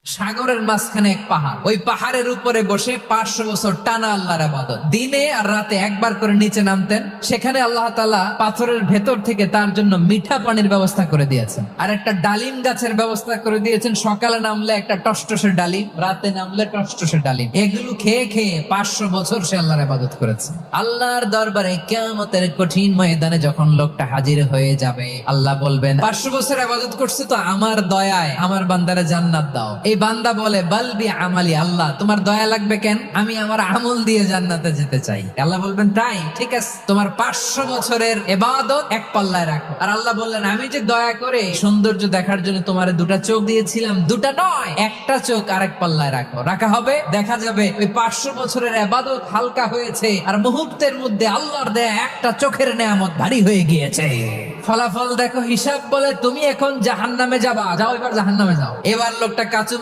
সাগরের মাঝখানে এক পাহাড়, ওই পাহাড়ের উপরে বসে 500 বছর টানা আল্লাহর ইবাদত। দিনে আর রাতে একবার করে নিচে নামতেন। সেখানে আল্লাহ তাআলা পাথরের ভেতর থেকে তার জন্য মিঠা পানির ব্যবস্থা করে দিয়েছেন, আর একটা ডালিম গাছের ব্যবস্থা করে দিয়েছেন। সকালে নামলে একটা টসটসে ডালিম, রাতে নামলে টসটসে ডালিম। এগুলো খেয়ে খেয়ে 500 বছর সে আল্লাহর ইবাদত করেছে। আল্লাহর দরবারে কিয়ামতের কঠিন ময়দানে যখন লোকটা হাজির হয়ে যাবে, আল্লাহ বলবেন, 500 বছর ইবাদত করছে তো আমার দয়ায় আমার বান্দারে জান্নাত দাও। এই বান্দা বলে, বালবি আমালি, আল্লাহ তোমার দয়া লাগবে কেন? আমি আমার আমল দিয়ে জান্নাতে যেতে চাই। আল্লাহ বলবেন, তাই ঠিক আছে, তোমার 500 বছরের ইবাদত এক পাল্লায় রাখো। আর আল্লাহ বললেন, আমি যে দয়া করে সৌন্দর্য দেখার জন্য তোমার দুটা চোখ দিয়েছিলাম, দুটা নয় একটা চোখ আরেক পাল্লায় রাখো। রাখা হবে, দেখা যাবে ওই 500 বছরের ইবাদত হালকা হয়েছে, আর মুহূর্তের মধ্যে আল্লাহর দেয়া একটা চোখের নেয়ামত ভারী হয়ে গিয়েছে। ফলাফল দেখো, হিসাব বলে তুমি এখন জাহান্নামে যাবা, যাও এবার জাহান্নামে যাও। এবার লোকটা কাচুমা